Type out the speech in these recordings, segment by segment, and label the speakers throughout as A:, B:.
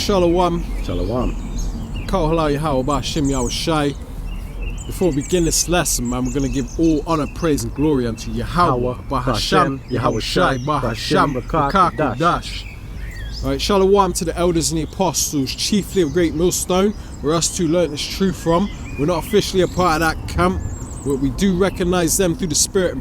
A: Shalom.
B: Shalom.
A: Kol halal Yahweh Hashem Yahweh Shai. Before we begin this lesson, man, we're going to give all honor, praise, and glory unto Yahweh, Bahasham, Yahweh Shai, Bahasham, Dash. Alright, Shalom to the elders and the apostles, chiefly of Great Millstone, where us two learnt this truth from. We're not officially a part of that camp, but we do recognize them through the spirit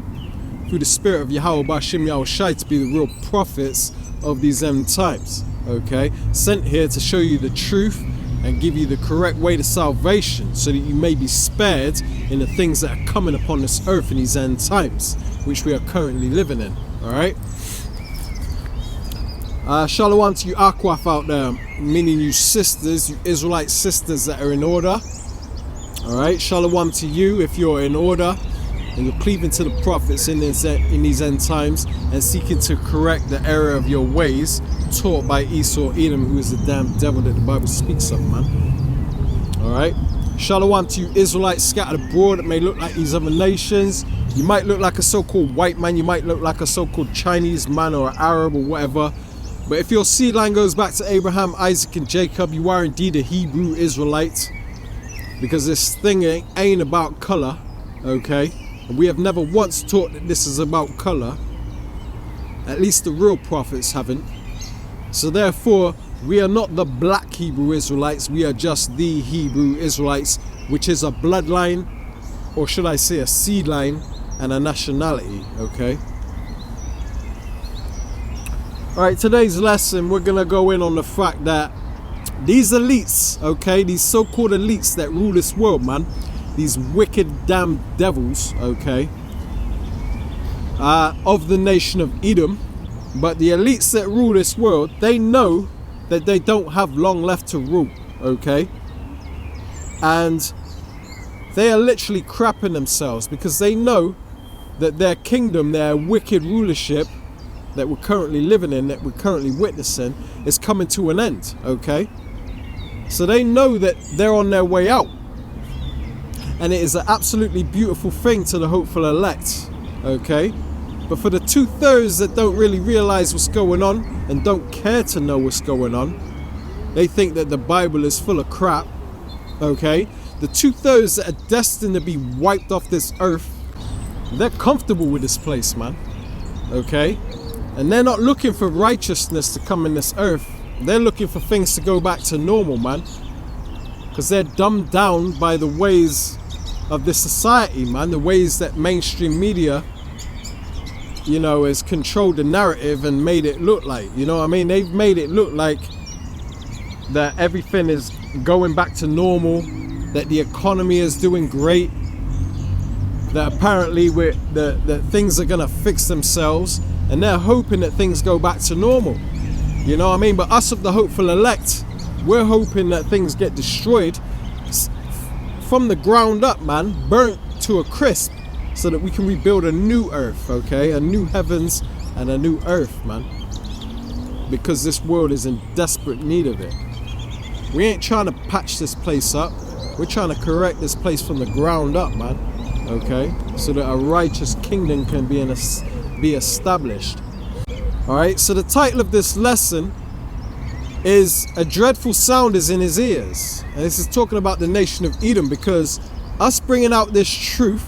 A: of Yahweh, Bahasham, Yahweh Shai, to be the real prophets of these end times. Okay, sent here to show you the truth and give you the correct way to salvation, so that you may be spared in the things that are coming upon this earth in these end times, which we are currently living in. Alright, shalom to you Akwaf out there, meaning you sisters, you Israelite sisters that are in order. Alright, shalom to you if you're in order and you're cleaving to the prophets in these end times and seeking to correct the error of your ways taught by Esau Edom, who is the damn devil that the Bible speaks of, man. Alright, shalom to you Israelites scattered abroad that may look like these other nations. You might look like a so-called white man, you might look like a so-called Chinese man or Arab or whatever, but if your seed line goes back to Abraham, Isaac and Jacob, you are indeed a Hebrew Israelite, because this thing ain't about color. Okay, and we have never once taught that this is about color. At least the real prophets haven't. So therefore, we are not the black Hebrew Israelites, we are just the Hebrew Israelites, which is a bloodline, or should I say a seed line, and a nationality. Okay. Alright, today's lesson, we're going to go in on the fact that these elites, okay, these so-called elites that rule this world, man, these wicked damn devils, okay, of the nation of Edom, but the elites that rule this world, they know that they don't have long left to rule, okay, and they are literally crapping themselves because they know that their kingdom, their wicked rulership that we're currently living in, that we're currently witnessing, is coming to an end, okay? So they know that they're on their way out. And it is an absolutely beautiful thing to the hopeful elect, okay? But for the 2/3 that don't really realize what's going on and don't care to know what's going on, they think that the Bible is full of crap, okay? The 2/3 that are destined to be wiped off this earth, they're comfortable with this place, man, okay? And they're not looking for righteousness to come in this earth. They're looking for things to go back to normal, man. Because they're dumbed down by the ways of this society, man. The ways that mainstream media, you know, has controlled the narrative and made it look like, you know what I mean? They've made it look like that everything is going back to normal, that the economy is doing great, that apparently that things are going to fix themselves. And they're hoping that things go back to normal. You know what I mean? But us of the hopeful elect, we're hoping that things get destroyed from the ground up, man. Burnt to a crisp, so that we can rebuild a new earth, okay? A new heavens and a new earth, man. Because this world is in desperate need of it. We ain't trying to patch this place up. We're trying to correct this place from the ground up, man. Okay? So that a righteous kingdom can be established. Alright, so the title of this lesson is "A Dreadful Sound is in His Ears." And this is talking about the nation of Edom, because us bringing out this truth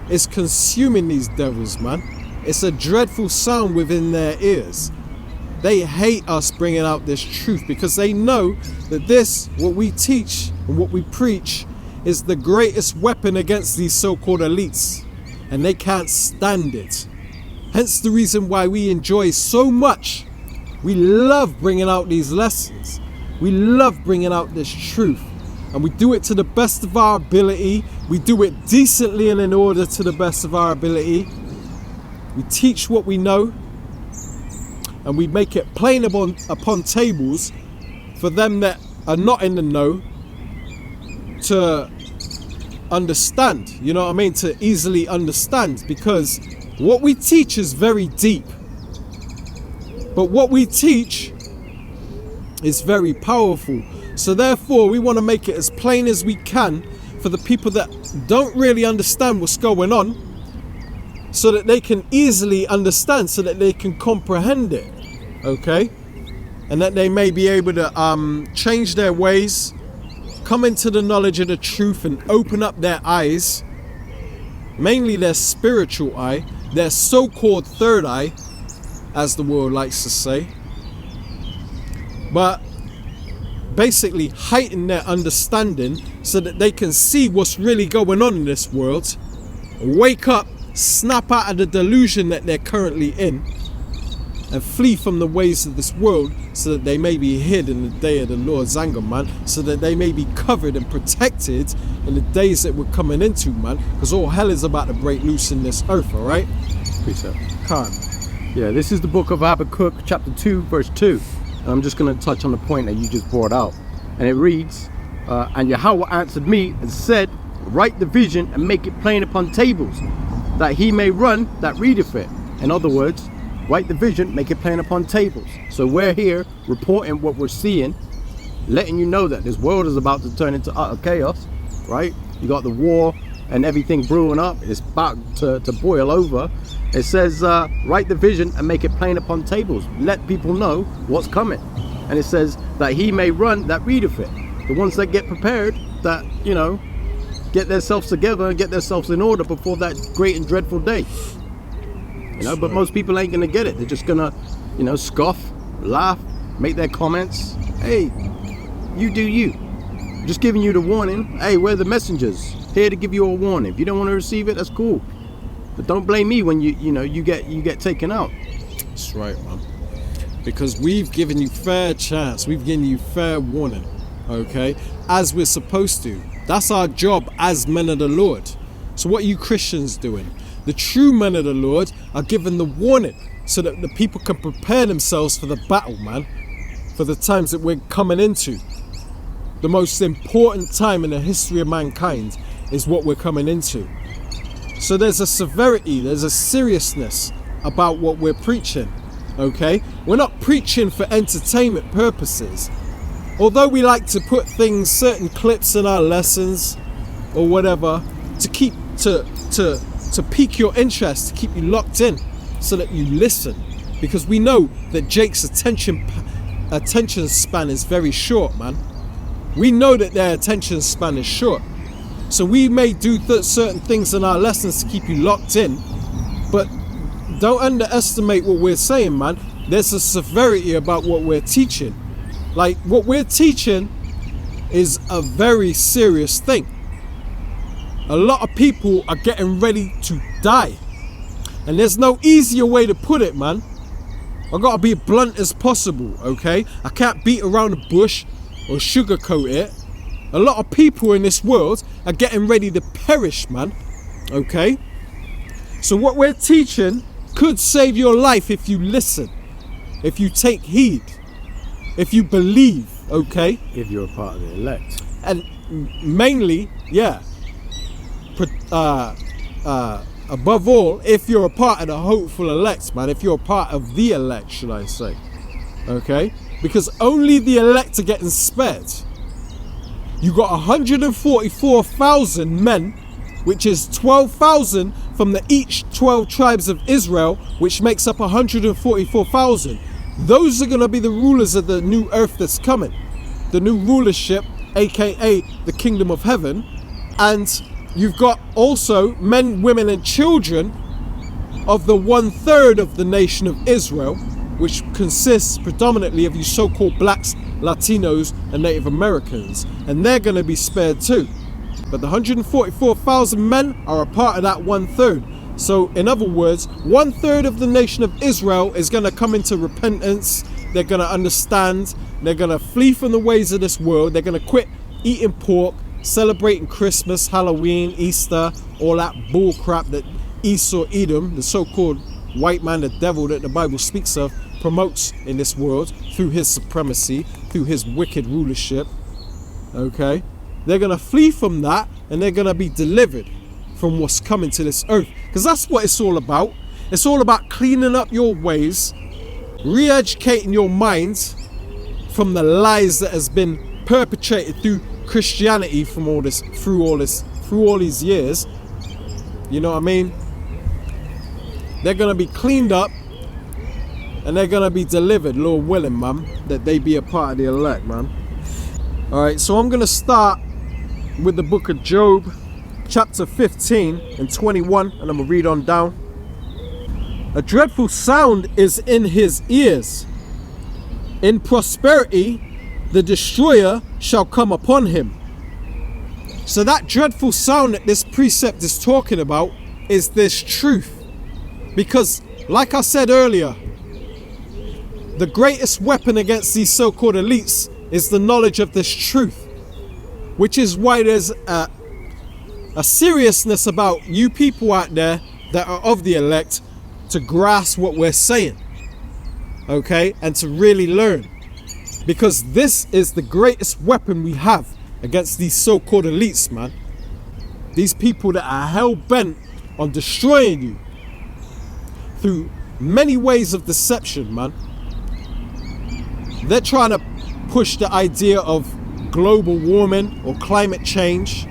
A: is consuming these devils, man. It's a dreadful sound within their ears. They hate us bringing out this truth because they know that this, what we teach and what we preach, is the greatest weapon against these so-called elites, and they can't stand it. Hence the reason why we enjoy so much. We love bringing out these lessons. We love bringing out this truth. And we do it to the best of our ability. We do it decently and in order to the best of our ability. We teach what we know. And we make it plain upon tables for them that are not in the know to understand. You know what I mean? To easily understand. Because what we teach is very deep. But what we teach is very powerful. So therefore, we want to make it as plain as we can for the people that don't really understand what's going on, so that they can easily understand, so that they can comprehend it. Okay? and that they may be able to change their ways, come into the knowledge of the truth, and open up their eyes, mainly their spiritual eye, their so-called third eye, as the world likes to say, but basically heighten their understanding so that they can see what's really going on in this world, wake up, snap out of the delusion that they're currently in, and flee from the ways of this world so that they may be hid in the day of the Lord's anger, man, so that they may be covered and protected in the days that we're coming into, man, because all hell is about to break loose in this earth, all right?
B: Precept.
A: Khan.
B: Yeah, this is the book of Habakkuk, chapter 2, verse 2. And I'm just going to touch on the point that you just brought out. And it reads, and Yahweh answered me and said, write the vision and make it plain upon tables, that he may run that readeth it. In other words, write the vision, make it plain upon tables. So we're here reporting what we're seeing, letting you know that this world is about to turn into utter chaos, right? You got the war and everything brewing up. It's about to boil over. It says, write the vision and make it plain upon tables. Let people know what's coming. And it says that he may run that readeth it. The ones that get prepared, that, you know, get themselves together and get themselves in order before that great and dreadful day. You know, but most people ain't gonna get it. They're just gonna, you know, scoff, laugh, make their comments. Hey, you do you. Just giving you the warning. Hey, we're the messengers, here to give you a warning. If you don't want to receive it, that's cool. But don't blame me when you get taken out.
A: That's right, man. Because we've given you fair chance. We've given you fair warning. Okay? As we're supposed to. That's our job as men of the Lord. So what are you Christians doing? The true men of the Lord are given the warning so that the people can prepare themselves for the battle, man. For the times that we're coming into. The most important time in the history of mankind is what we're coming into. So there's a severity, there's a seriousness about what we're preaching, okay? We're not preaching for entertainment purposes. Although we like to put things, certain clips in our lessons or whatever to keep, to pique your interest, to keep you locked in so that you listen. Because we know that Jake's attention span is very short, man. We know that their attention span is short. So we may do certain things in our lessons to keep you locked in, but don't underestimate what we're saying, man. There's a severity about what we're teaching. Like, what we're teaching is a very serious thing. A lot of people are getting ready to die. And there's no easier way to put it, man. I gotta be blunt as possible, okay? I can't beat around the bush or sugarcoat it. A lot of people in this world are getting ready to perish, man. Okay? So what we're teaching could save your life if you listen, if you take heed, if you believe, okay?
B: If you're a part of the elect.
A: And mainly, yeah. Above all, if you're a part of the hopeful elect, man. If you're a part of the elect, should I say. Okay? Because only the elect are getting spared. You got 144,000 men, which is 12,000 from each 12 tribes of Israel, which makes up 144,000. Those are going to be the rulers of the new earth that's coming. The new rulership, aka the kingdom of heaven. And you've got also men, women and children of the 1/3 of the nation of Israel, which consists predominantly of you so-called blacks, Latinos and Native Americans, and they're going to be spared too. But the 144,000 men are a part of that 1/3. So in other words, 1/3 of the nation of Israel is going to come into repentance. They're going to understand. They're going to flee from the ways of this world. They're going to quit eating pork, celebrating Christmas, Halloween, Easter, all that bull crap that Esau, Edom, the so-called white man, the devil that the Bible speaks of, promotes in this world through his supremacy, through his wicked rulership. Okay? They're going to flee from that and they're going to be delivered from what's coming to this earth. Because that's what it's all about. It's all about cleaning up your ways, re-educating your minds from the lies that has been perpetrated through Christianity from all this, through all these years. You know what I mean? They're going to be cleaned up And they're gonna be delivered, Lord willing, man, that they be a part of the elect, man. Alright, so I'm gonna start with the book of Job, chapter 15 and 21, and I'm gonna read on down. A dreadful sound is in his ears. In prosperity, the destroyer shall come upon him. So that dreadful sound that this precept is talking about is this truth. Because, like I said earlier, the greatest weapon against these so-called elites is the knowledge of this truth. Which is why there's a seriousness about you people out there that are of the elect to grasp what we're saying. Okay? And to really learn. Because this is the greatest weapon we have against these so-called elites, man. These people that are hell-bent on destroying you through many ways of deception, man. They're trying to push the idea of global warming or climate change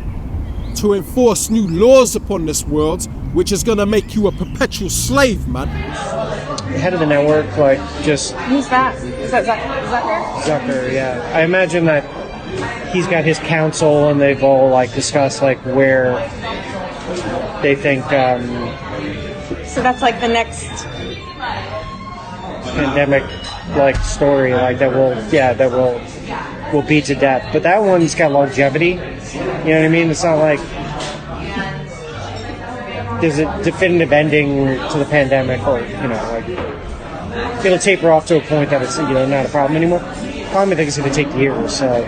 A: to enforce new laws upon this world, which is going to make you a perpetual slave, man.
C: The head of the network, like, just...
D: Who's that? Is that Zucker?
C: Zucker, yeah. I imagine that he's got his council and they've all, like, discussed, like, where they think,
D: So that's like the next...
C: pandemic, like, story, like, that will be to death. But that one's got longevity. You know what I mean? It's not like there's a definitive ending to the pandemic, or, you know, like, it'll taper off to a point that it's, you know, not a problem anymore. Probably think it's going to take years, so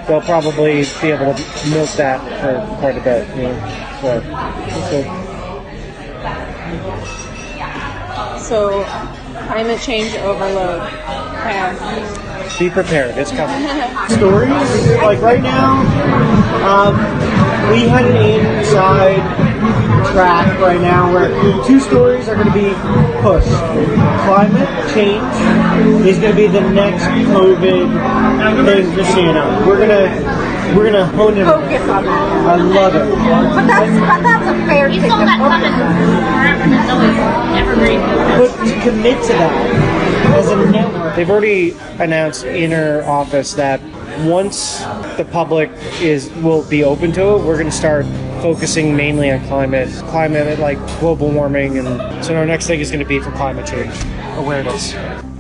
C: they'll probably be able to milk that for quite a bit, you know.
D: So climate change overload.
C: Be prepared, it's coming.
E: Stories, like right now, we had an inside track right now where 2 stories are going to be pushed. Climate change is going to be the next COVID thing for CNN. We're gonna hone it.
D: Focus on that.
E: I love it.
D: But that's a fair thing.
E: But to commit to that as a network.
C: They've already announced in our office that once the public will be open to it, we're going to start focusing mainly on climate, like global warming, and so our next thing is going to be for climate change awareness.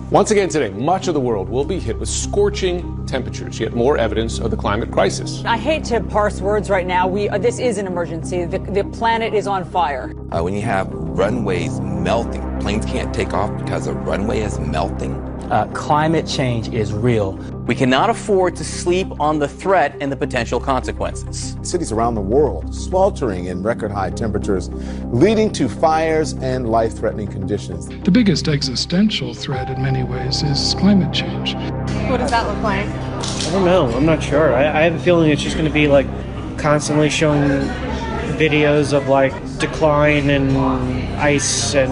F: Once again today, much of the world will be hit with scorching temperatures, yet more evidence of the climate crisis.
G: I hate to parse words right now. This is an emergency. The planet is on fire.
H: When you have runways melting, planes can't take off because the runway is melting.
I: Climate change is real.
J: We cannot afford to sleep on the threat and the potential consequences.
K: Cities around the world sweltering in record high temperatures, leading to fires and life-threatening conditions.
L: The biggest existential threat in many ways is climate change.
D: What does that look like?
C: I don't know. I'm not sure. I have a feeling it's just going to be like constantly showing videos of like decline in ice and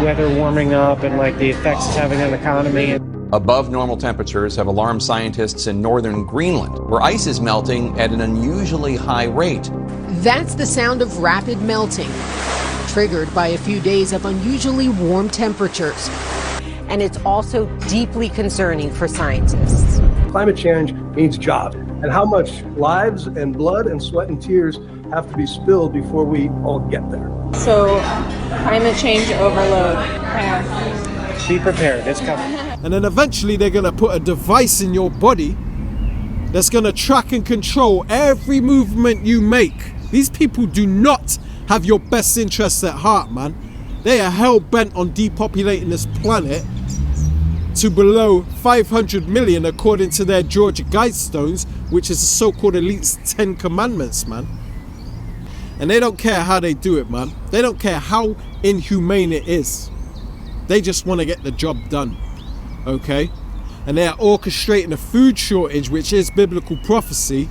C: weather warming up and like the effects it's having on the economy.
J: Above normal temperatures have alarmed scientists in northern Greenland, where ice is melting at an unusually high rate.
M: That's the sound of rapid melting, triggered by a few days of unusually warm temperatures.
N: And it's also deeply concerning for scientists.
O: Climate change means jobs, and how much lives and blood and sweat and tears have to be spilled before we all get there.
D: So climate change overload.
C: Be prepared, it's coming.
A: And then eventually they're going to put a device in your body that's going to track and control every movement you make. These people do not have your best interests at heart, man. They are hell-bent on depopulating this planet to below 500 million according to their Georgia Guidestones, which is the so-called elite's 10 commandments, man. And they don't care how they do it, man. They don't care how inhumane it is. They just want to get the job done, okay? And they are orchestrating a food shortage, which is biblical prophecy,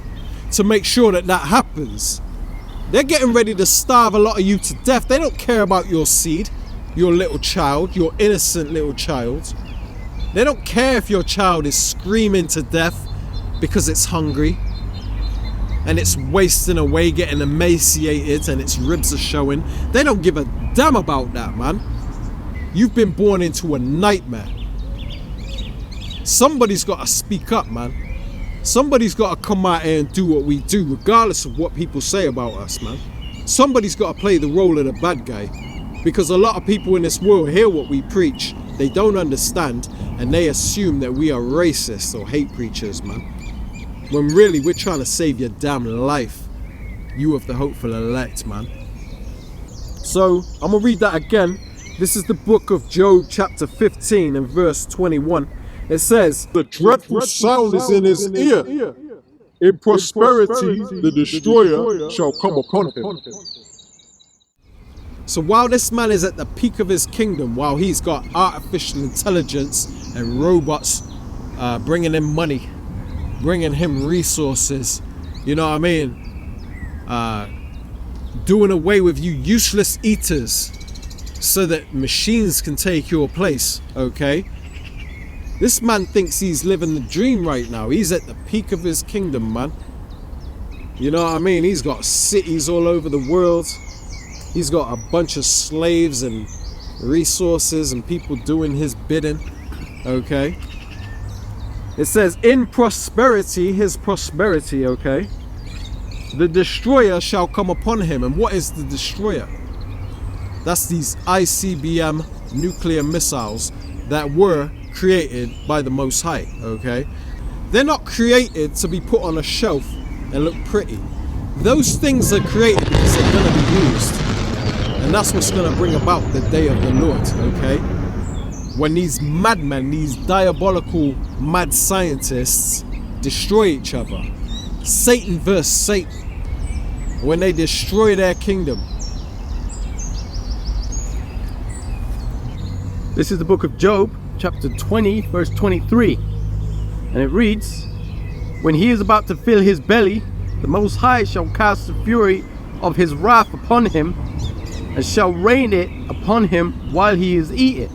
A: to make sure that that happens. They're getting ready to starve a lot of you to death. They don't care about your seed, your little child, your innocent little child. They don't care if your child is screaming to death because it's hungry and it's wasting away, getting emaciated, and its ribs are showing. They don't give a damn about that, man. You've been born into a nightmare. Somebody's got to speak up, man. Somebody's got to come out here and do what we do, regardless of what people say about us, man. Somebody's got to play the role of the bad guy, because a lot of people in this world hear what we preach, they don't understand, and they assume that we are racist or hate preachers, man. When really we're trying to save your damn life, you of the hopeful elect, man. So I'm gonna read that again. This is the book of Job, chapter 15 and verse 21. It says,
P: "The dreadful sound is in his ear. In prosperity, the destroyer shall come upon him."
A: So while this man is at the peak of his kingdom, while he's got artificial intelligence and robots bringing him money, bringing him resources, you know what I mean? Doing away with you useless eaters so that machines can take your place, okay? This man thinks he's living the dream right now. He's at the peak of his kingdom, man. You know what I mean? He's got cities all over the world. He's got a bunch of slaves and resources and people doing his bidding, okay? It says, in prosperity, his prosperity, okay? The destroyer shall come upon him. And what is the destroyer? That's these ICBM nuclear missiles that were created by the Most High, okay? They're not created to be put on a shelf and look pretty. Those things are created because they're going to be used. And that's what's going to bring about the day of the Lord, okay? When these madmen, these diabolical mad scientists destroy each other. Satan versus Satan. When they destroy their kingdom.
B: This is the book of Job, chapter 20, verse 23. And it reads, when he is about to fill his belly, the Most High shall cast the fury of his wrath upon him, and shall rain it upon him while he is eating.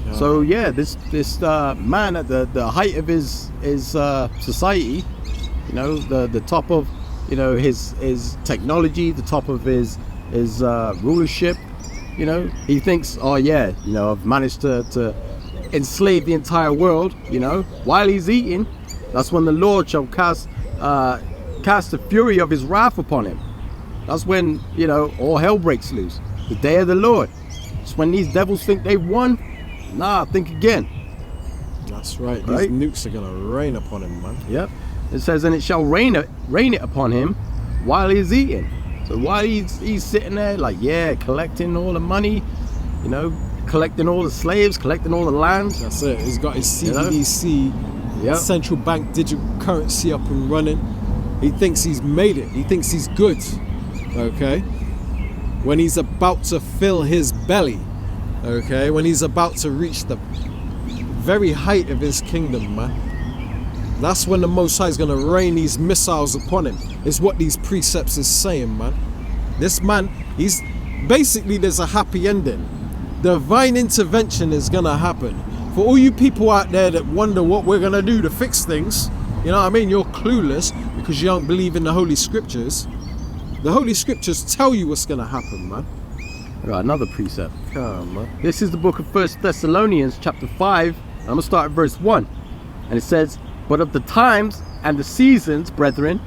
B: Yeah. So yeah, this man at the height of his society, you know, the top of, you know, his technology, the top of his rulership, you know, he thinks, oh yeah, you know, I've managed to enslave the entire world, you know, while he's eating. That's when the Lord shall cast the fury of his wrath upon him. That's when, you know, all hell breaks loose. The day of the Lord. It's when these devils think they've won. Nah, think again.
A: That's right. These nukes are gonna rain upon him, man.
B: Yep. It says, and it shall rain it upon him while he's eating. So while he's sitting there, like, yeah, collecting all the money, you know, collecting all the slaves, collecting all the land.
A: That's it. He's got his CBDC, central bank digital currency up and running. He thinks he's made it. He thinks he's good. Okay? When he's about to fill his belly. Okay? When he's about to reach the very height of his kingdom, man. That's when the Most High is going to rain these missiles upon him. Is what these precepts is saying, man. This man, he's basically, there's a happy ending. Divine intervention is going to happen. For all you people out there that wonder what we're going to do to fix things, you know what I mean? You're clueless because you don't believe in the Holy Scriptures. The Holy Scriptures tell you what's going to happen, man.
B: Right, another precept.
A: Come on.
B: This is the book of 1 Thessalonians chapter 5. I'm going to start at verse 1. And it says, but of the times and the seasons, brethren,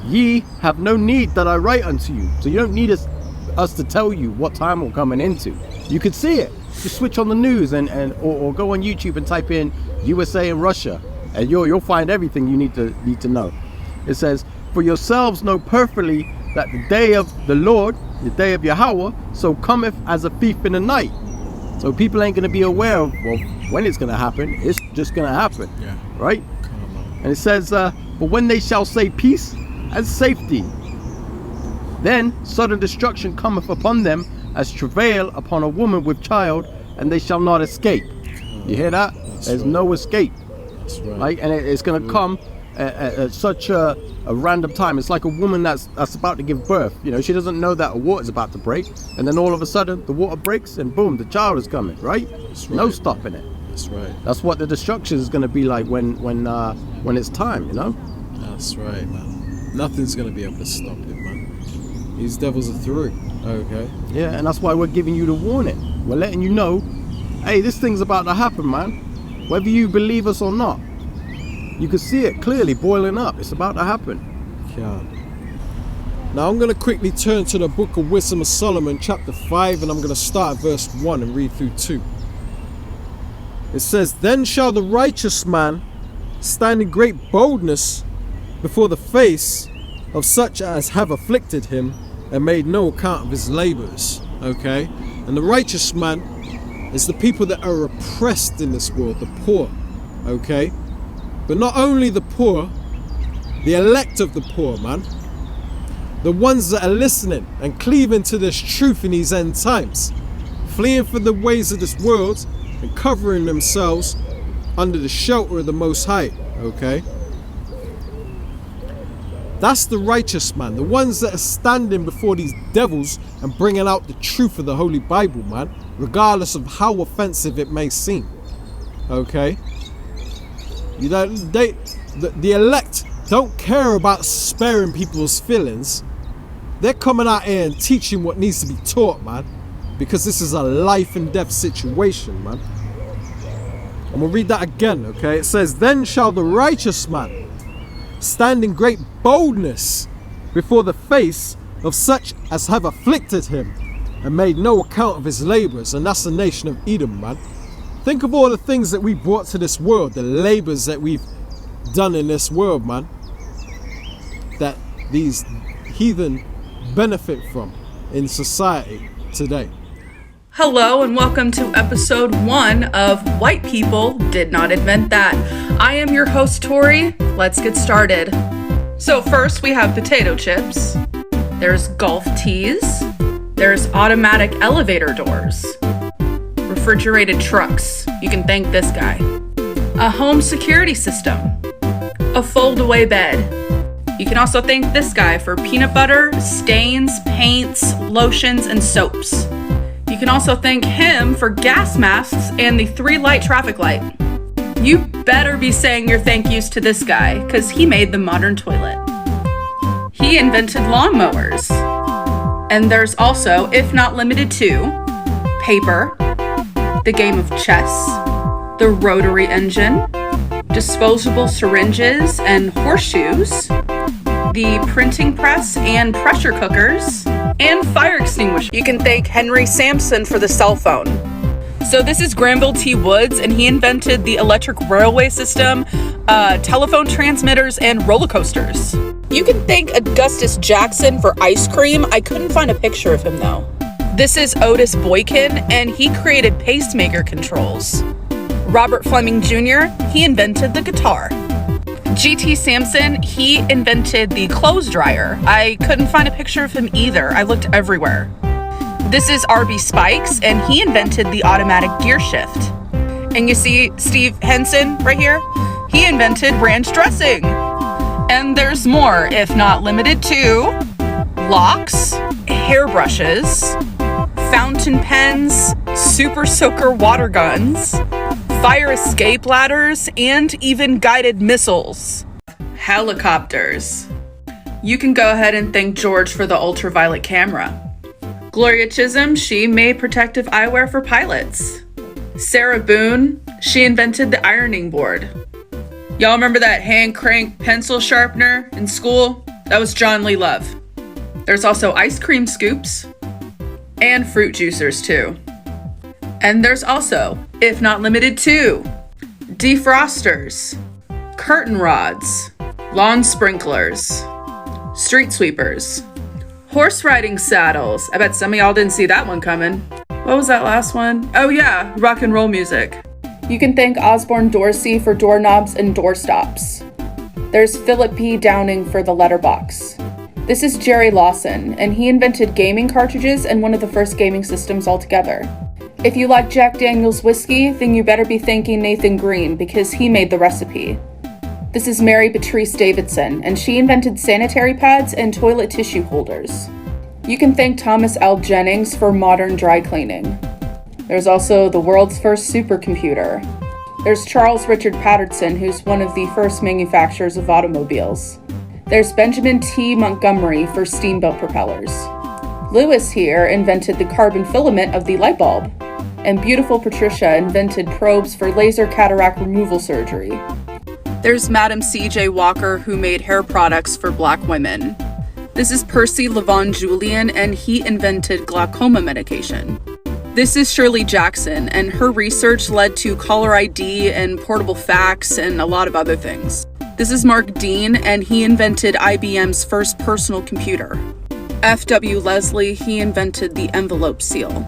B: ye have no need that I write unto you. So you don't need us to tell you what time we're coming into. You can see it. Just switch on the news or go on YouTube and type in USA and Russia, and you'll find everything you need to know. It says, for yourselves know perfectly that the day of the Lord, the day of Yahweh, so cometh as a thief in the night. So people ain't going to be aware of, well, when it's going to happen. It's just going to happen.
A: Yeah.
B: Right? And it says, but when they shall say peace and safety, then sudden destruction cometh upon them as travail upon a woman with child, and they shall not escape. You hear that? There's no escape.
A: That's right.
B: Right? And it's going to come at such a random time. It's like a woman that's about to give birth. You know, she doesn't know that a water's about to break, and then all of a sudden the water breaks and boom, the child is coming. Right?
A: That's right.
B: No stopping it.
A: That's right.
B: That's what the destruction is going to be like when it's time, you know?
A: That's right, man. Nothing's going to be able to stop it, man. These devils are through. Okay.
B: Yeah, and that's why we're giving you the warning. We're letting you know hey, this thing's about to happen, man. Whether you believe us or not. You can see it clearly boiling up. It's about to happen.
A: Yeah. Now I'm going to quickly turn to the Book of Wisdom of Solomon, chapter 5, and I'm going to start at verse 1 and read through 2. It says, Then shall the righteous man stand in great boldness before the face of such as have afflicted him and made no account of his labors. Okay? And the righteous man is the people that are oppressed in this world, the poor. Okay? But not only the poor, the elect of the poor, man. The ones that are listening and cleaving to this truth in these end times, fleeing from the ways of this world and covering themselves under the shelter of the Most High. Okay? That's the righteous man, the ones that are standing before these devils and bringing out the truth of the Holy Bible, man, regardless of how offensive it may seem. Okay? You know, the elect don't care about sparing people's feelings. They're coming out here and teaching what needs to be taught, man, because this is a life and death situation, man. I'm going to read that again, okay? It says, Then shall the righteous man stand in great boldness before the face of such as have afflicted him and made no account of his labors. And that's the nation of Edom, man. Think of all the things that we brought to this world, the labors that we've done in this world, man, that these heathen benefit from in society today.
Q: Hello and welcome to episode 1 of White People Did Not Invent That. I am your host, Tori. Let's get started. So first we have potato chips. There's golf tees. There's automatic elevator doors. Refrigerated trucks. You can thank this guy. A home security system. A fold-away bed. You can also thank this guy for peanut butter, stains, paints, lotions, and soaps. You can also thank him for gas masks and the 3-light traffic light. You better be saying your thank yous to this guy, because he made the modern toilet. He invented lawnmowers. And there's also, if not limited to, paper, the game of chess, the rotary engine, disposable syringes and horseshoes, the printing press and pressure cookers, and fire extinguisher. You can thank Henry Sampson for the cell phone. So this is Granville T. Woods, and he invented the electric railway system, telephone transmitters, and roller coasters. You can thank Augustus Jackson for ice cream. I couldn't find a picture of him though. This is Otis Boykin, and he created pacemaker controls. Robert Fleming Jr., he invented the guitar. G.T. Sampson, he invented the clothes dryer. I couldn't find a picture of him either. I looked everywhere. This is R.B. Spikes, and he invented the automatic gear shift. And you see Steve Henson right here? He invented ranch dressing. And there's more, if not limited to locks, hairbrushes, fountain pens, super soaker water guns, fire escape ladders, and even guided missiles. Helicopters. You can go ahead and thank George for the ultraviolet camera. Gloria Chisholm, she made protective eyewear for pilots. Sarah Boone, she invented the ironing board. Y'all remember that hand crank pencil sharpener in school? That was John Lee Love. There's also ice cream scoops and fruit juicers too. And there's also, if not limited to, defrosters, curtain rods, lawn sprinklers, street sweepers, horse riding saddles. I bet some of y'all didn't see that one coming. What was that last one? Oh yeah, rock and roll music. You can thank Osborne Dorsey for doorknobs and doorstops. There's Philip P. Downing for the letterbox. This is Jerry Lawson, and he invented gaming cartridges and one of the first gaming systems altogether. If you like Jack Daniel's whiskey, then you better be thanking Nathan Green because he made the recipe. This is Mary Patrice Davidson, and she invented sanitary pads and toilet tissue holders. You can thank Thomas L. Jennings for modern dry cleaning. There's also the world's first supercomputer. There's Charles Richard Patterson, who's one of the first manufacturers of automobiles. There's Benjamin T. Montgomery for steamboat propellers. Lewis here invented the carbon filament of the light bulb. And beautiful Patricia invented probes for laser cataract removal surgery. There's Madam C.J. Walker, who made hair products for black women. This is Percy Levon Julian, and he invented glaucoma medication. This is Shirley Jackson, and her research led to caller ID and portable fax and a lot of other things. This is Mark Dean, and he invented IBM's first personal computer. F.W. Leslie, he invented the envelope seal.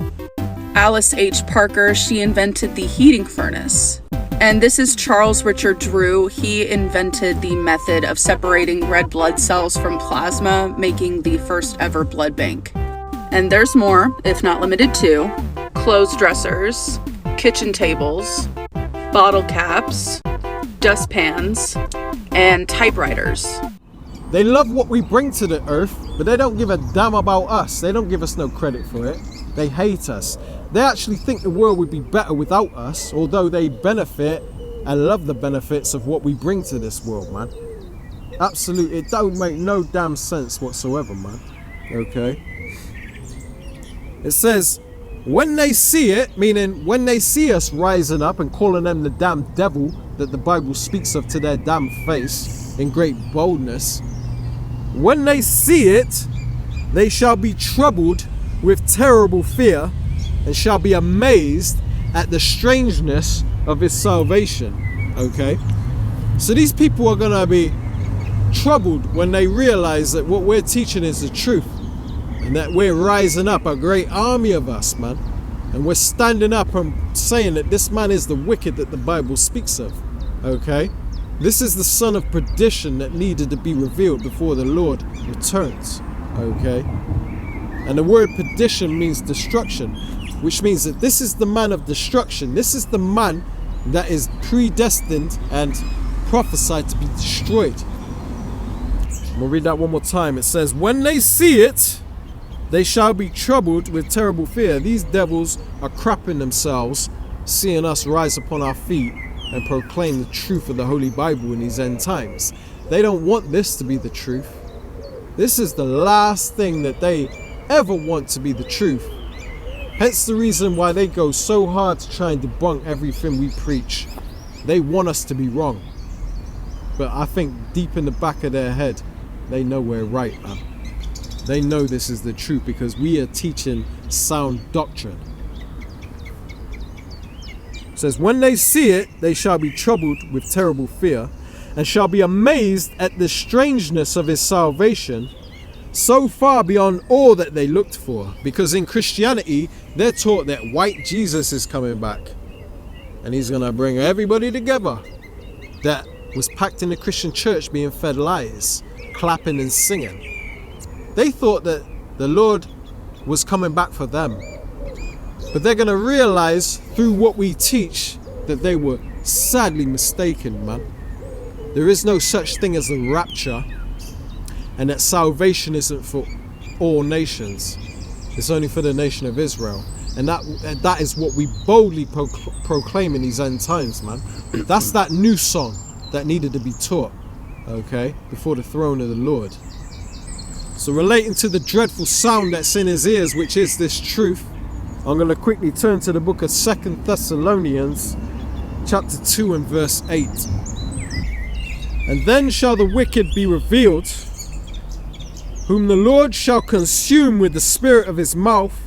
Q: Alice H. Parker, she invented the heating furnace. And this is Charles Richard Drew. He invented the method of separating red blood cells from plasma, making the first ever blood bank. And there's more, if not limited to, clothes dressers, kitchen tables, bottle caps, dustpans, and typewriters.
A: They love what we bring to the earth, but they don't give a damn about us. They don't give us no credit for it. They hate us. They actually think the world would be better without us, although they benefit and love the benefits of what we bring to this world, man. Absolutely, it don't make no damn sense whatsoever, man. Okay? It says, when they see it, meaning when they see us rising up and calling them the damn devil that the Bible speaks of to their damn face in great boldness, when they see it, they shall be troubled with terrible fear, and shall be amazed at the strangeness of his salvation. Okay? So these people are gonna be troubled when they realize that what we're teaching is the truth, and that we're rising up, a great army of us, man, and we're standing up and saying that this man is the wicked that the Bible speaks of. Okay? This is the son of perdition that needed to be revealed before the Lord returns. Okay? And the word perdition means destruction, which means that this is the man of destruction. This is the man that is predestined and prophesied to be destroyed. We'll read that one more time. It says, when they see it, they shall be troubled with terrible fear. These devils are crapping themselves, seeing us rise upon our feet and proclaim the truth of the Holy Bible in these end times. They don't want this to be the truth. This is the last thing that they ever want to be the truth. Hence the reason why they go so hard to try and debunk everything we preach. They want us to be wrong. But I think deep in the back of their head, they know we're right, man. They know this is the truth because we are teaching sound doctrine. It says, when they see it, they shall be troubled with terrible fear, and shall be amazed at the strangeness of his salvation, so far beyond all that they looked for. Because in Christianity, they're taught that white Jesus is coming back, and he's gonna bring everybody together that was packed in the Christian church being fed lies, clapping and singing. They thought that the Lord was coming back for them, but they're gonna realize through what we teach that they were sadly mistaken, man. There is no such thing as a rapture, and that salvation isn't for all nations. It's only for the nation of Israel. And that is what we boldly proclaim in these end times, man. That's that new song that needed to be taught, okay, before the throne of the Lord. So relating to the dreadful sound that's in his ears, which is this truth, I'm going to quickly turn to the book of 2 Thessalonians, chapter 2 and verse 8. And then shall the wicked be revealed, whom the Lord shall consume with the spirit of his mouth,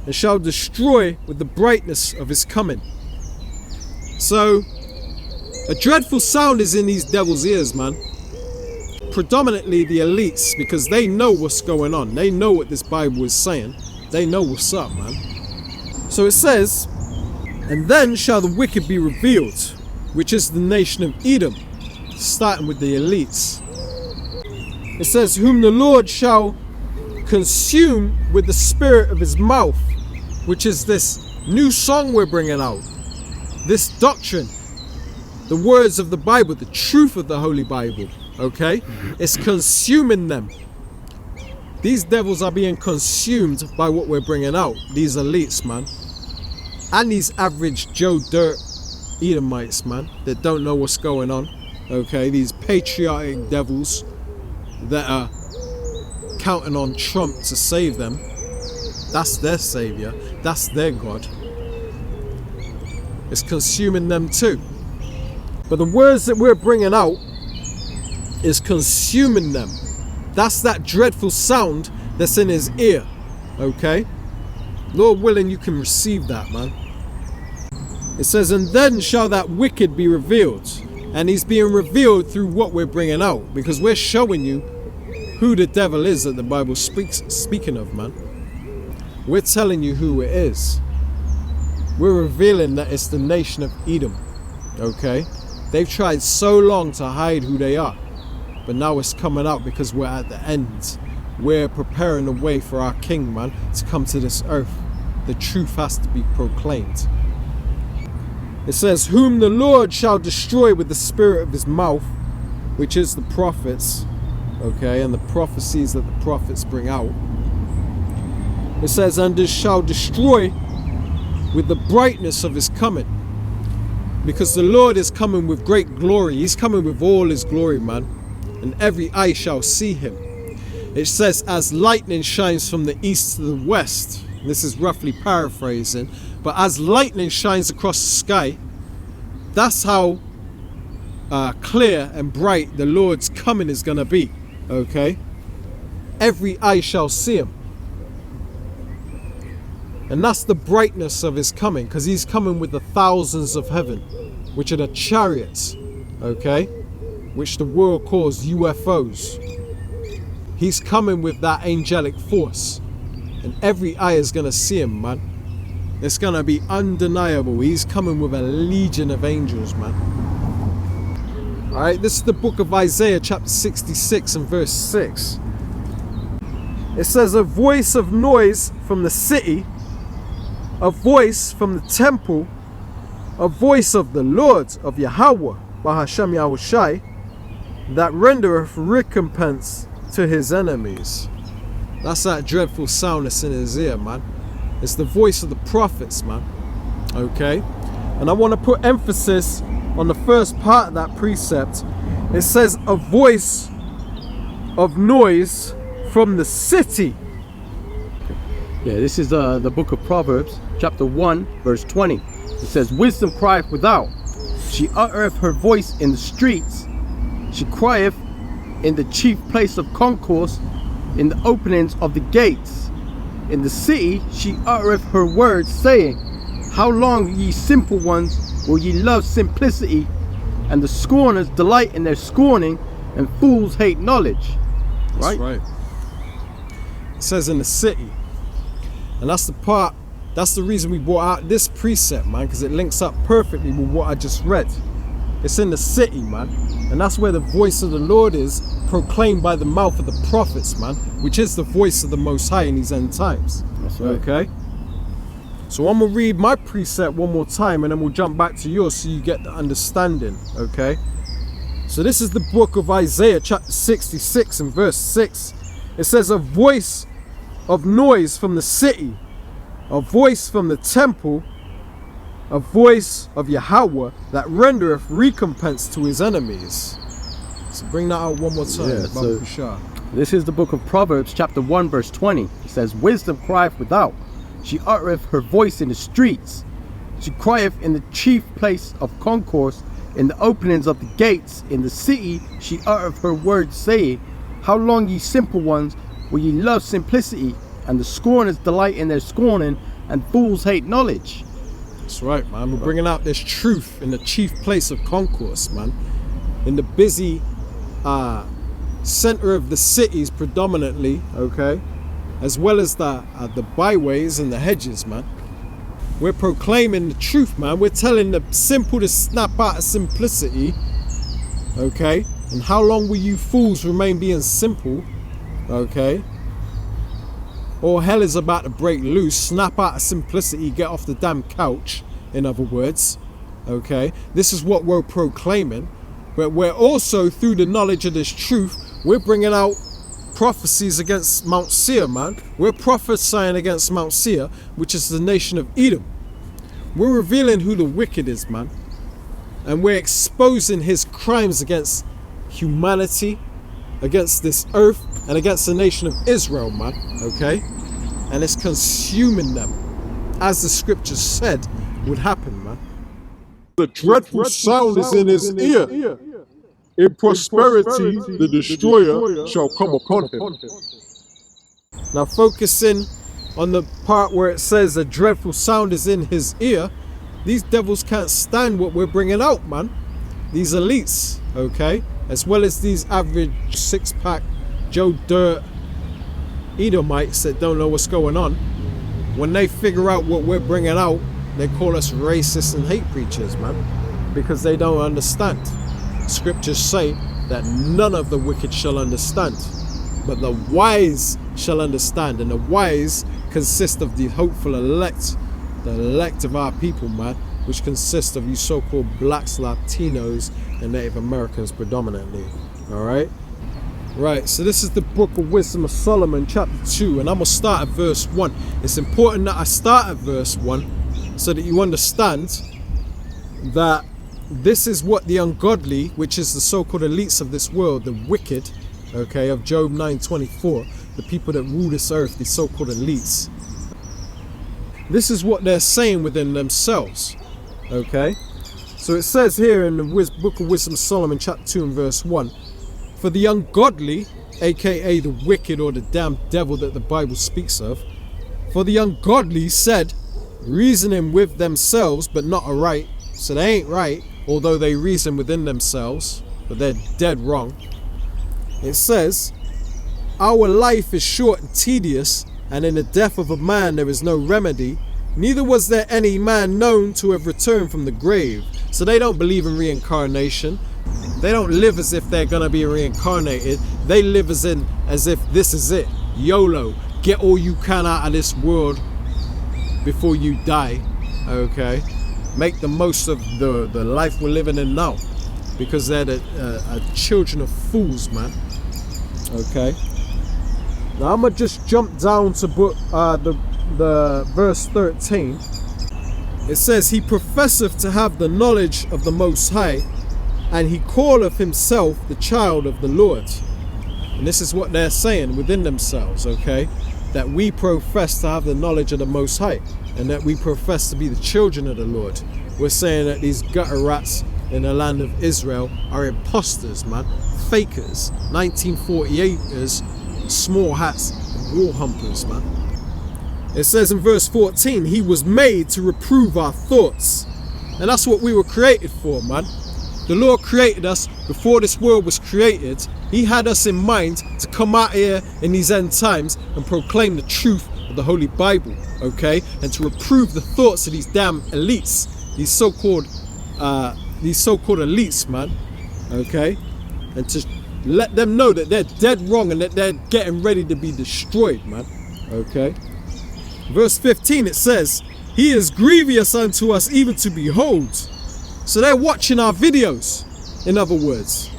A: and shall destroy with the brightness of his coming. So, a dreadful sound is in these devils' ears, man. Predominantly the elites, because they know what's going on. They know what this Bible is saying. They know what's up, man. So it says, and then shall the wicked be revealed, which is the nation of Edom, starting with the elites. It says, whom the Lord shall consume with the spirit of his mouth, which is this new song we're bringing out. This doctrine, the words of the Bible, the truth of the Holy Bible, okay? It's consuming them. These devils are being consumed by what we're bringing out. These elites, man. And these average Joe Dirt Edomites, man, that don't know what's going on. Okay, these patriotic devils that are counting on Trump to save them. That's their savior. That's their God. It's consuming them too. But the words that we're bringing out is consuming them. That's that dreadful sound that's in his ear. Okay? Lord willing, you can receive that, man. It says, and then shall that wicked be revealed. And he's being revealed through what we're bringing out, because we're showing you who the devil is that the Bible speaking of, man. We're telling you who it is. We're revealing that it's the nation of Edom. Okay? They've tried so long to hide who they are, but now it's coming out because we're at the end. We're preparing the way for our king, man, to come to this earth. The truth has to be proclaimed. It says, whom the Lord shall destroy with the spirit of his mouth, which is the prophets, okay, and the prophecies that the prophets bring out. It says, and shall destroy with the brightness of his coming. Because the Lord is coming with great glory. He's coming with all his glory, man. And every eye shall see him. It says, as lightning shines from the east to the west. This is roughly paraphrasing. But as lightning shines across the sky, that's how clear and bright the Lord's coming is going to be. Okay? Every eye shall see him. And that's the brightness of his coming, because he's coming with the thousands of heaven, which are the chariots, okay, which the world calls UFOs. He's coming with that angelic force, and every eye is going to see him, man. It's going to be undeniable. He's coming with a legion of angels, man. Alright, this is the book of Isaiah chapter 66 and verse 6. It says, a voice of noise from the city, a voice from the temple, a voice of the Lord, of Yahweh, Bahashem Yahushai, that rendereth recompense to his enemies. That's that dreadful sound that's in his ear, man. It's the voice of the prophets, man. Okay? And I want to put emphasis on the first part of that precept. It says, a voice of noise from the city.
B: Yeah, this is the book of Proverbs, chapter 1, verse 20. It says, wisdom crieth without. She uttereth her voice in the streets. She crieth in the chief place of concourse, in the openings of the gates. In the city she uttereth her words, saying, how long, ye simple ones, will ye love simplicity? And the scorners delight in their scorning, and fools hate knowledge.
A: Right? That's right. It says in the city. And that's the part, that's the reason we brought out this precept, man, because it links up perfectly with what I just read. It's in the city, man. And that's where the voice of the Lord is proclaimed by the mouth of the prophets, man, which is the voice of the Most High in these end times.
B: That's right.
A: Okay? So I'm going to read my precept one more time, and then we'll jump back to yours so you get the understanding, okay? So this is the book of Isaiah, chapter 66 and verse 6. It says, a voice of noise from the city, a voice from the temple, a voice of Yahweh that rendereth recompense to his enemies. So bring that out one more time.
B: Yeah, so this is the book of Proverbs, chapter 1, verse 20. It says, wisdom crieth without. She uttereth her voice in the streets. She crieth in the chief place of concourse, in the openings of the gates. In the city she uttereth her words, saying, how long, ye simple ones, will ye love simplicity? And the scorners delight in their scorning, and fools hate knowledge.
A: That's right, man. We're bringing out this truth in the chief place of concourse, man. In the busy center of the cities predominantly, okay? As well as the byways and the hedges, man. We're proclaiming the truth, man. We're telling the simple to snap out of simplicity, okay? And how long will you fools remain being simple, okay? All hell is about to break loose. Snap out of simplicity, get off the damn couch, in other words, okay? This is what we're proclaiming. But we're also, through the knowledge of this truth, we're bringing out prophecies against Mount Seir, man. We're prophesying against Mount Seir, which is the nation of Edom. We're revealing who the wicked is, man. And we're exposing his crimes against humanity, against this earth, and against the nation of Israel, man. Okay? And it's consuming them, as the scriptures said would happen, man.
P: The dreadful sound is in his ear. In prosperity, the destroyer shall come upon him.
A: Now focusing on the part where it says a dreadful sound is in his ear, these devils can't stand what we're bringing out, man. These elites, okay? As well as these average six-pack Joe Dirt Edomites that don't know what's going on. When they figure out what we're bringing out, they call us racist and hate preachers, man. Because they don't understand. Scriptures say that none of the wicked shall understand, but the wise shall understand. And the wise consist of the hopeful elect, the elect of our people, man, which consists of you so-called blacks, Latinos, and Native Americans predominantly. All right? Right, so this is the Book of Wisdom of Solomon, chapter 2, and I'm going to start at verse 1. It's important that I start at verse 1 so that you understand that this is what the ungodly, which is the so-called elites of this world, the wicked, okay, of Job 9:24, the people that rule this earth, the so-called elites. This is what they're saying within themselves, okay? So it says here in the Book of Wisdom of Solomon, chapter 2 and verse 1, for the ungodly, aka the wicked or the damn devil that the Bible speaks of, for the ungodly said, reasoning with themselves but not aright, so they ain't right, although they reason within themselves, but they're dead wrong. It says, our life is short and tedious, and in the death of a man there is no remedy, neither was there any man known to have returned from the grave. So they don't believe in reincarnation. They don't live as if they're going to be reincarnated. They live as if this is it. YOLO. Get all you can out of this world before you die. Okay? Make the most of the life we're living in now. Because they're the children of fools, man. Okay? Now I'm going to just jump down to the verse 13. It says, he professeth to have the knowledge of the Most High, and he calleth himself the child of the Lord. And this is what they're saying within themselves, okay? That we profess to have the knowledge of the Most High, and that we profess to be the children of the Lord. We're saying that these gutter rats in the land of Israel are imposters, man. Fakers, 1948ers, small hats, wall humpers, man. It says in verse 14, he was made to reprove our thoughts. And that's what we were created for, man. The Lord created us before this world was created. He had us in mind to come out here in these end times and proclaim the truth of the Holy Bible, okay? And to reprove the thoughts of these damn elites, these so-called elites, man, okay? And to let them know that they're dead wrong and that they're getting ready to be destroyed, man, okay? Verse 15, it says, he is grievous unto us even to behold. So they're watching our videos, in other words.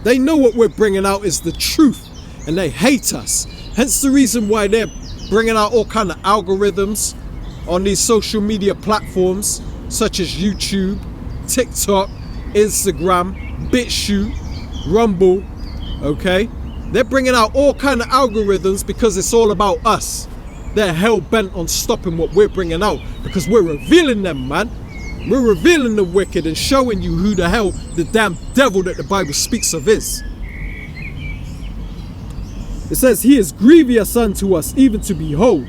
A: They know what we're bringing out is the truth, and they hate us. Hence the reason why they're bringing out all kind of algorithms on these social media platforms, such as YouTube, TikTok, Instagram, BitChute, Rumble, okay? They're bringing out all kind of algorithms because it's all about us. They're hell-bent on stopping what we're bringing out because we're revealing them, man. We're revealing the wicked and showing you who the hell the damn devil that the Bible speaks of is. It says, he is grievous unto us even to behold,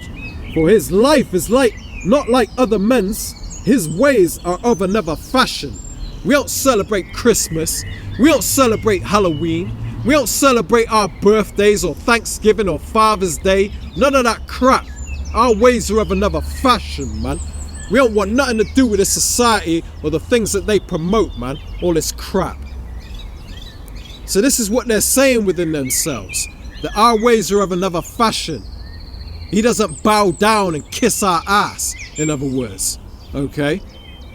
A: for his life is not like other men's, his ways are of another fashion. We don't celebrate Christmas, we don't celebrate Halloween, we don't celebrate our birthdays or Thanksgiving or Father's Day, none of that crap. Our ways are of another fashion, man. We don't want nothing to do with this society or the things that they promote, man. All this crap. So this is what they're saying within themselves. That our ways are of another fashion. He doesn't bow down and kiss our ass, in other words. Okay?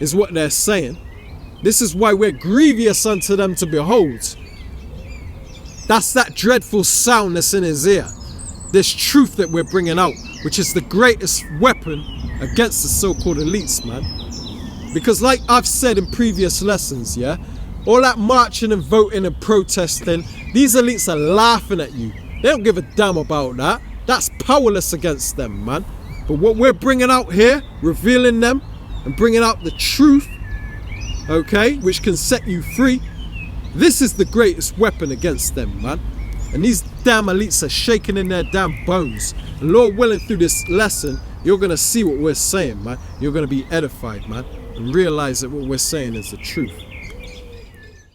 A: Is what they're saying. This is why we're grievous unto them to behold. That's that dreadful sound that's in his ear. This truth that we're bringing out, which is the greatest weapon against the so-called elites, man. Because like I've said in previous lessons, yeah, all that marching and voting and protesting, these elites are laughing at you. They don't give a damn about that. That's powerless against them, man. But what we're bringing out here, revealing them and bringing out the truth, okay, which can set you free. This is the greatest weapon against them, man. And these damn elites are shaking in their damn bones. And Lord willing, through this lesson, you're going to see what we're saying, man. You're going to be edified, man, and realize that what we're saying is the truth.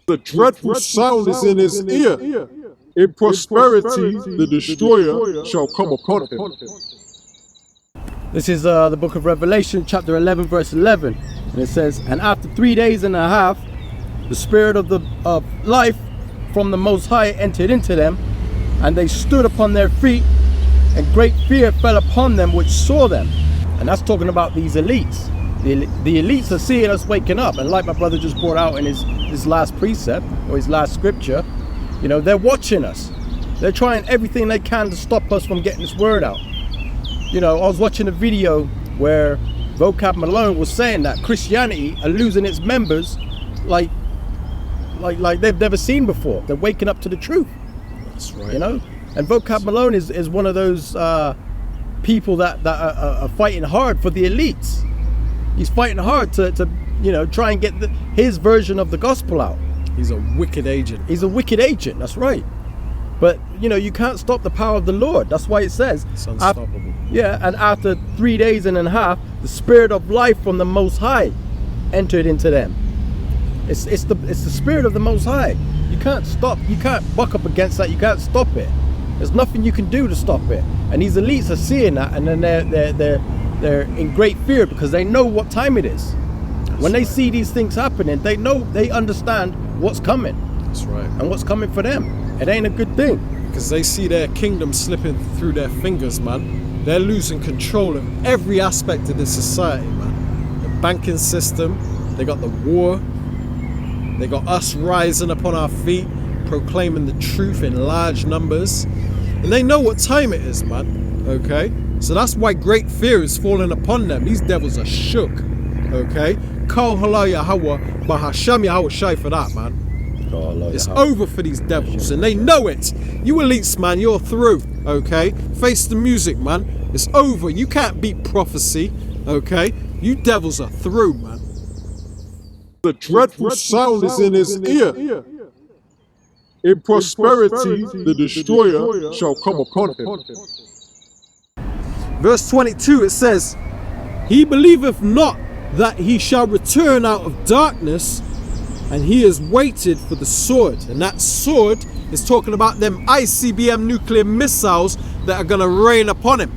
P: The dreadful sound is in his ear. In prosperity, the destroyer shall come upon him.
B: This is the book of Revelation, chapter 11, verse 11. And it says, and after 3 days and a half, the spirit of life from the Most High entered into them, and they stood upon their feet, and great fear fell upon them which saw them. And that's talking about these elites. The elites are seeing us waking up, and like my brother just brought out in his last precept, or his last scripture, you know, they're watching us. They're trying everything they can to stop us from getting this word out. You know, I was watching a video where Vocab Malone was saying that Christianity are losing its members like they've never seen before. They're waking up to the truth.
A: That's right.
B: You know, and Vocab Malone is one of those people that are fighting hard for the elites. He's fighting hard to you know, try and get his version of the gospel out.
A: He's a wicked agent.
B: He's a wicked agent, that's right. But, you know, you can't stop the power of the Lord. That's why it says,
A: it's unstoppable.
B: And after 3 days and a half, the spirit of life from the Most High entered into them. It's the spirit of the Most High. You can't stop, you can't buck up against that, you can't stop it. There's nothing you can do to stop it. And these elites are seeing that, and then they're in great fear because they know what time it is. When they see these things happening, they understand what's coming.
A: That's right.
B: And what's coming for them. It ain't a good thing.
A: Because they see their kingdom slipping through their fingers, man. They're losing control of every aspect of this society, man. The banking system, they got the war, they got us rising upon our feet, proclaiming the truth in large numbers. And they know what time it is, man. Okay? So that's why great fear is falling upon them. These devils are shook. Okay? Kal Hala Yahweh, Bahasham Yahweh Shai for that, man. It's over for these devils, and they know it. You elites, man, you're through. Okay? Face the music, man. It's over. You can't beat prophecy. Okay? You devils are through, man.
P: The dreadful sound is in his ear. In prosperity, the destroyer shall come upon him.
A: Verse 22, it says, he believeth not that he shall return out of darkness, and he has waited for the sword. And that sword is talking about them ICBM nuclear missiles that are going to rain upon him.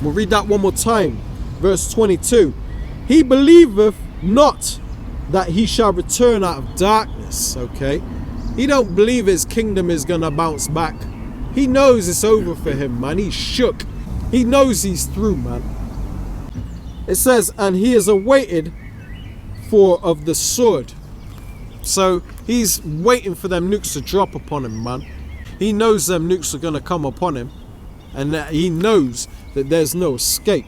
A: We'll read that one more time. Verse 22. He believeth not that he shall return out of darkness. Okay? He don't believe his kingdom is going to bounce back. He knows it's over for him, man. He's shook. He knows he's through, man. It says, and he is awaited for of the sword. So he's waiting for them nukes to drop upon him, man. He knows them nukes are going to come upon him, and that he knows that there's no escape.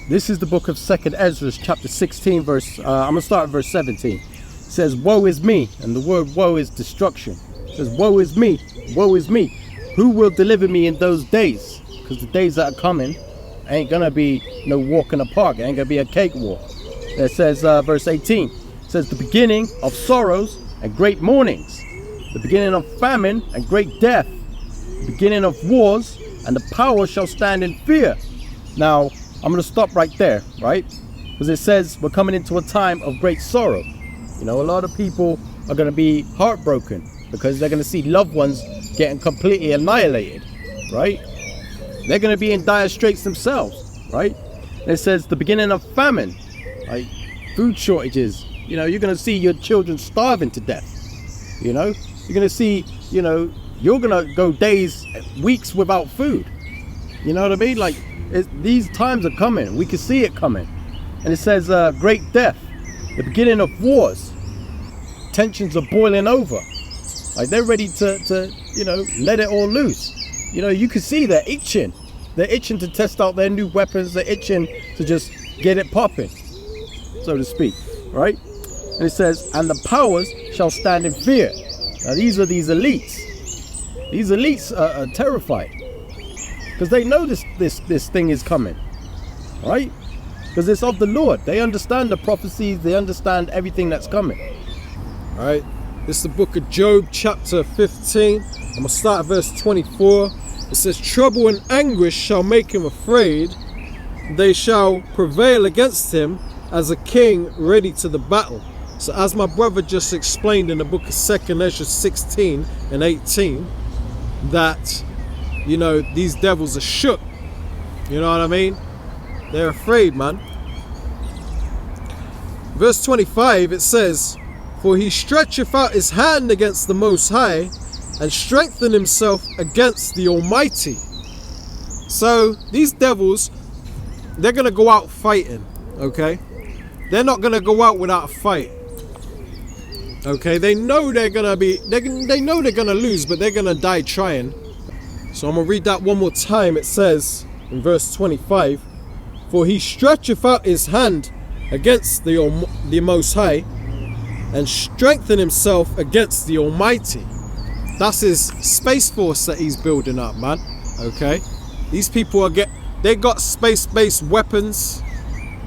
B: This is the book of 2nd Ezra, chapter 16, verse, I'm going to start at verse 17. It says, woe is me, and the word woe is destruction. It says, woe is me, who will deliver me in those days? Because the days that are coming ain't going to be no walk in the park, it ain't going to be a cakewalk. It says, verse 18, it says, the beginning of sorrows and great mournings, the beginning of famine and great death, the beginning of wars, and the power shall stand in fear. Now, I'm going to stop right there, right? Because it says we're coming into a time of great sorrow. You know, a lot of people are going to be heartbroken because they're going to see loved ones getting completely annihilated, right? They're going to be in dire straits themselves, right? And it says the beginning of famine, like food shortages. You know, you're going to see your children starving to death. You know, you're going to see, you know, you're going to go days, weeks without food. You know what I mean? Like, these times are coming. We can see it coming. And it says great death, the beginning of wars. Tensions are boiling over. Like, they're ready to you know, let it all loose. You know, you can see they're itching. They're itching to test out their new weapons. They're itching to just get it popping, so to speak, right? And it says, and the powers shall stand in fear. Now, these are these elites. These elites are terrified because they know this thing is coming, right? because it's of the Lord. They understand the prophecies, they understand everything that's coming.
A: All right, this is the book of Job, chapter 15. I'm going to start at verse 24. It says, trouble and anguish shall make him afraid. They shall prevail against him as a king ready to the battle. So as my brother just explained in the book of 2nd Ezra 16 and 18, that, you know, these devils are shook. You know what I mean? They're afraid, man. Verse 25, it says, for he stretcheth out his hand against the Most High, and strengthen himself against the Almighty. So these devils, they're going to go out fighting, okay? They're not going to go out without a fight. Okay, they know they're going to be, they know they're going to lose, but they're going to die trying. So I'm going to read that one more time. It says in verse 25, for he stretcheth out his hand against the Most High, and strengthen himself against the Almighty. That's his space force that he's building up, man. Okay, these people they got space-based weapons.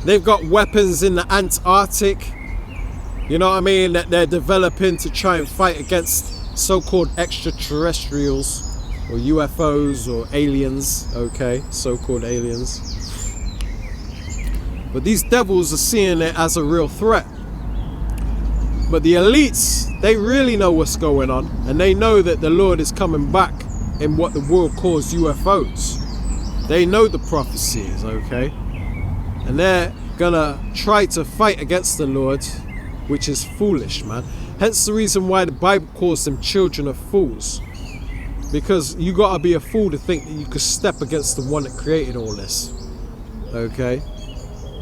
A: They've got weapons in the Antarctic. You know what I mean? That they're developing to try and fight against so-called extraterrestrials or UFOs or aliens. Okay, so-called aliens. But these devils are seeing it as a real threat. But the elites, they really know what's going on, and they know that the Lord is coming back in what the world calls UFOs. They know the prophecies, okay? And they're gonna try to fight against the Lord, which is foolish, man. Hence the reason why the Bible calls them children of fools. Because you gotta be a fool to think that you could step against the one that created all this. Okay?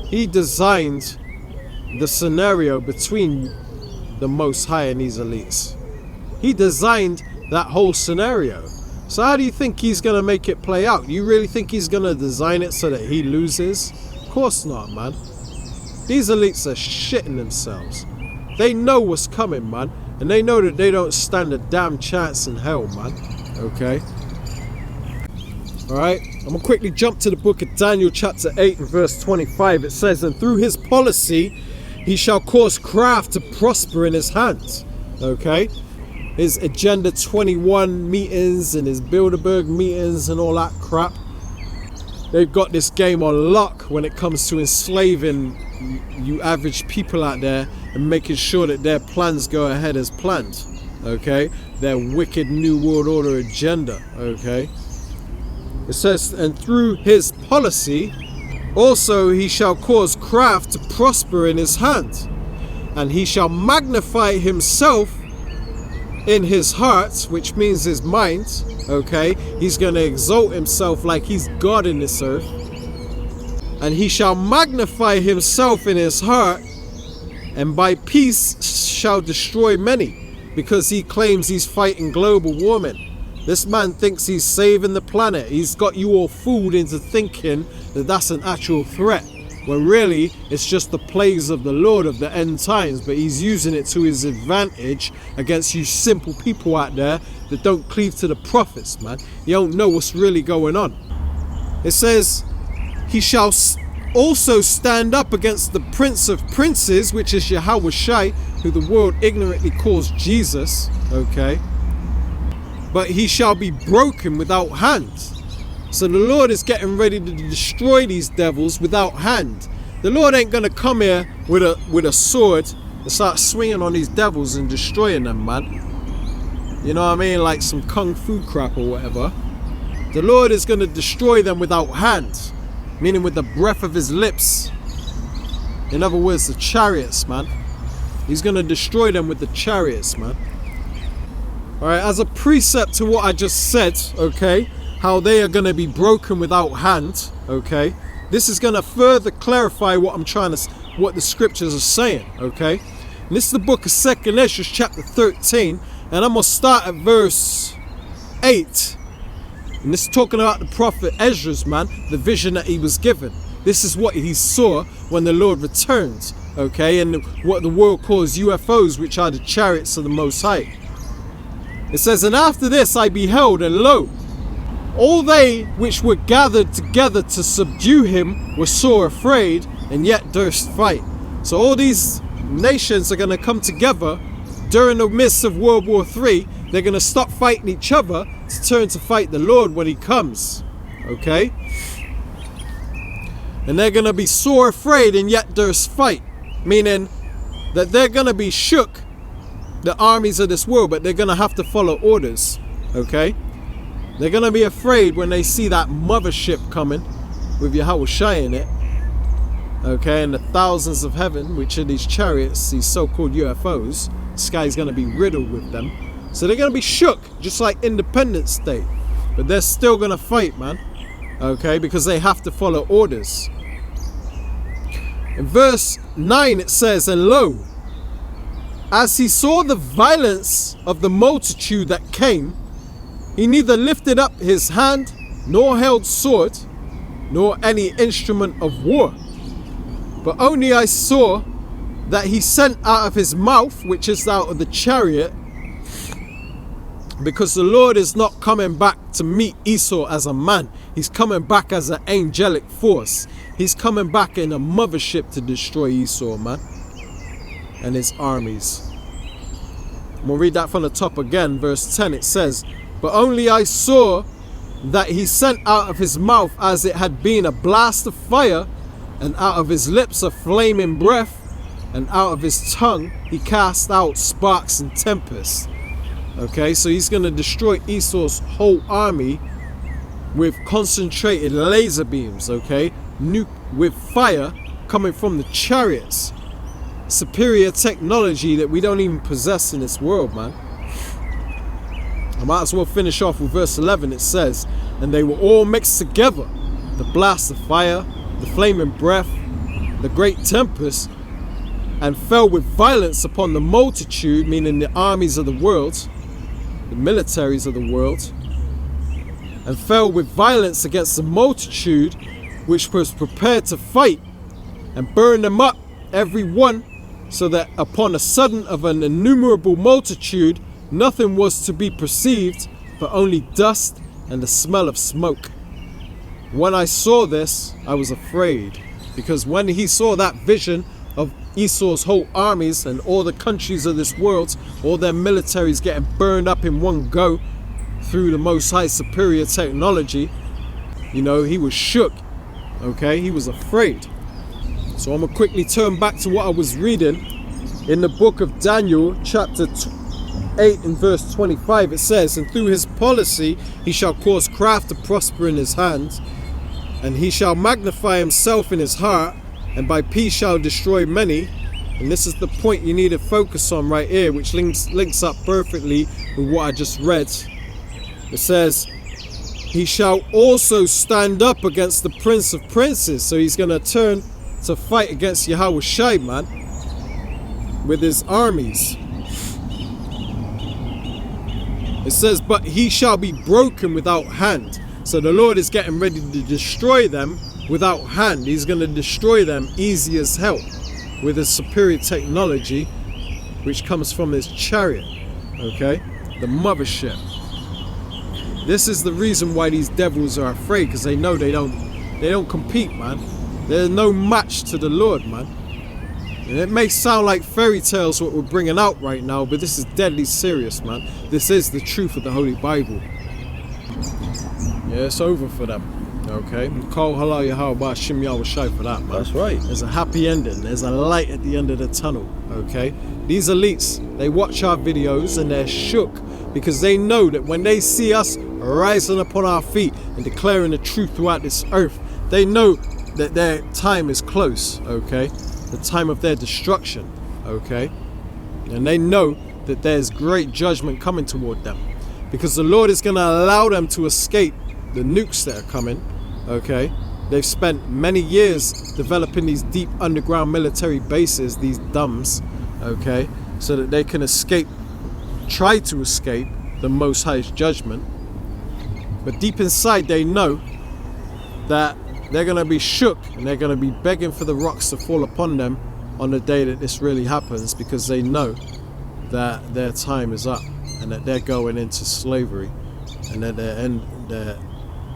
A: He designed the scenario between the Most High and these elites. He designed that whole scenario. So how do you think he's going to make it play out? You really think he's going to design it so that he loses? Of course not, man. These elites are shitting themselves. They know what's coming, man. And they know that they don't stand a damn chance in hell, man. Okay? Alright, I'm going to quickly jump to the book of Daniel chapter 8 and verse 25. It says, and through his policy he shall cause craft to prosper in his hands. Okay? His Agenda 21 meetings and his Bilderberg meetings and all that crap. They've got this game on lock when it comes to enslaving you average people out there and making sure that their plans go ahead as planned. Okay? Their wicked New World Order agenda. Okay? It says, and through his policy also he shall cause craft to prosper in his hand, and he shall magnify himself in his heart, which means his mind. Okay, he's going to exalt himself like he's God in this earth, and he shall magnify himself in his heart, and by peace shall destroy many, because he claims he's fighting global warming. This man thinks he's saving the planet. He's got you all fooled into thinking that that's an actual threat, when really it's just the plagues of the Lord of the end times, but he's using it to his advantage against you simple people out there that don't cleave to the prophets, man. You don't know what's really going on. It says, he shall also stand up against the Prince of Princes, which is Yahweh Shai, who the world ignorantly calls Jesus, okay? But he shall be broken without hand. So the Lord is getting ready to destroy these devils without hand. The Lord ain't gonna come here with a sword and start swinging on these devils and destroying them, man. You know what I mean? Like some kung fu crap or whatever. The Lord is gonna destroy them without hand, meaning with the breath of his lips. In other words, the chariots, man. He's gonna destroy them with the chariots, man. Alright, as a precept to what I just said, okay, how they are going to be broken without hand, okay, this is going to further clarify what what the scriptures are saying, okay. And this is the book of 2nd Ezra chapter 13, and I'm going to start at verse 8. And this is talking about the prophet Ezra's, man, the vision that he was given. This is what he saw when the Lord returned, okay, and what the world calls UFOs, which are the chariots of the Most High. It says, and after this I beheld, and lo, all they which were gathered together to subdue him were sore afraid, and yet durst fight. So all these nations are going to come together during the midst of World War III. They're going to stop fighting each other to turn to fight the Lord when he comes. Okay? And they're going to be sore afraid and yet durst fight. Meaning that they're going to be shook, the armies of this world, but they're going to have to follow orders. Okay? They're going to be afraid when they see that mothership coming with Yahushua in it. Okay? And the thousands of heaven, which are these chariots, these so-called UFOs. The sky's going to be riddled with them. So they're going to be shook, just like Independence Day. But they're still going to fight, man. Okay? Because they have to follow orders. In verse 9 it says, and lo, as he saw the violence of the multitude that came, he neither lifted up his hand, nor held sword, nor any instrument of war. But only I saw that he sent out of his mouth, which is out of the chariot, because the Lord is not coming back to meet Esau as a man. He's coming back as an angelic force. He's coming back in a mothership to destroy Esau, man, and his armies. We'll read that from the top again. Verse 10, it says, but only I saw that he sent out of his mouth as it had been a blast of fire, and out of his lips a flaming breath, and out of his tongue he cast out sparks and tempests. Okay, so he's going to destroy Esau's whole army with concentrated laser beams, okay? With fire coming from the chariots. Superior technology that we don't even possess in this world, man. I might as well finish off with verse 11. It says, and they were all mixed together, the blast of fire, the flaming breath, the great tempest, and fell with violence upon the multitude, meaning the armies of the world, the militaries of the world, and fell with violence against the multitude which was prepared to fight, and burned them up every one, so that upon a sudden of an innumerable multitude nothing was to be perceived but only dust and the smell of smoke. When I saw this, I was afraid, because when he saw that vision of Esau's whole armies and all the countries of this world, all their militaries getting burned up in one go through the Most High superior technology, you know, he was shook. Okay, he was afraid. So I'm going to quickly turn back to what I was reading in the book of Daniel, chapter 8 and verse 25. It says, and through his policy he shall cause craft to prosper in his hands, and he shall magnify himself in his heart, and by peace shall destroy many. And this is the point you need to focus on right here, which links up perfectly with what I just read. It says, he shall also stand up against the prince of princes. So he's going to turn to fight against Yahushua, man, with his armies. It says, but he shall be broken without hand. So the Lord is getting ready to destroy them without hand. He's going to destroy them easy as hell with his superior technology, which comes from his chariot. Okay, the mothership. This is the reason why these devils are afraid, because they know they don't compete, man. They're no match to the Lord, man. And it may sound like fairy tales what we're bringing out right now, but this is deadly serious, man. This is the truth of the Holy Bible. Yeah, it's over for them. Okay, call halal Yahweh Shim Yahushai for that, man.
B: That's right.
A: There's a happy ending. There's a light at the end of the tunnel. Okay, these elites, they watch our videos and they're shook, because they know that when they see us rising upon our feet and declaring the truth throughout this earth, they know that their time is close. Okay, the time of their destruction. Okay, and they know that there's great judgment coming toward them, because the Lord is going to allow them to escape the nukes that are coming. Okay, they've spent many years developing these deep underground military bases, these dumbs, okay, so that they can escape, try to escape the Most High's judgment. But deep inside they know that they're going to be shook, and they're going to be begging for the rocks to fall upon them on the day that this really happens, because they know that their time is up and that they're going into slavery, and that their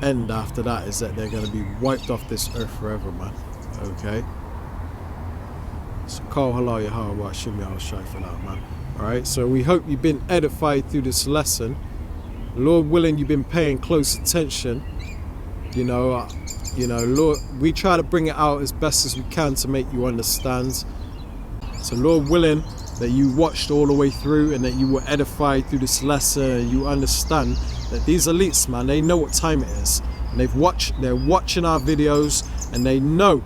A: end after that is that they're going to be wiped off this earth forever, man. Okay, So Kol Halal Yahweh Hashem Yahweh Shai for that, man. Alright, so we hope you've been edified through this lesson. Lord willing, you've been paying close attention. You know, Lord, we try to bring it out as best as we can to make you understand. So Lord willing that you watched all the way through and that you were edified through this lesson and you understand that these elites, man, they know what time it is. And they're watching our videos and they know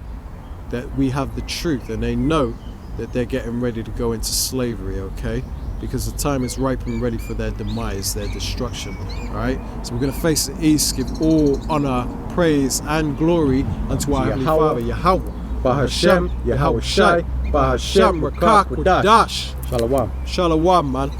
A: that we have the truth and they know that they're getting ready to go into slavery, okay? Because the time is ripe and ready for their demise, their destruction, alright? So we're going to face the east, give all honor, praise, and glory unto our Heavenly Father, Yahweh,
B: Bahashem, Yahweh Shai, Bahashem,
A: Rakak, Dash.
B: Shalom.
A: Shalom, man.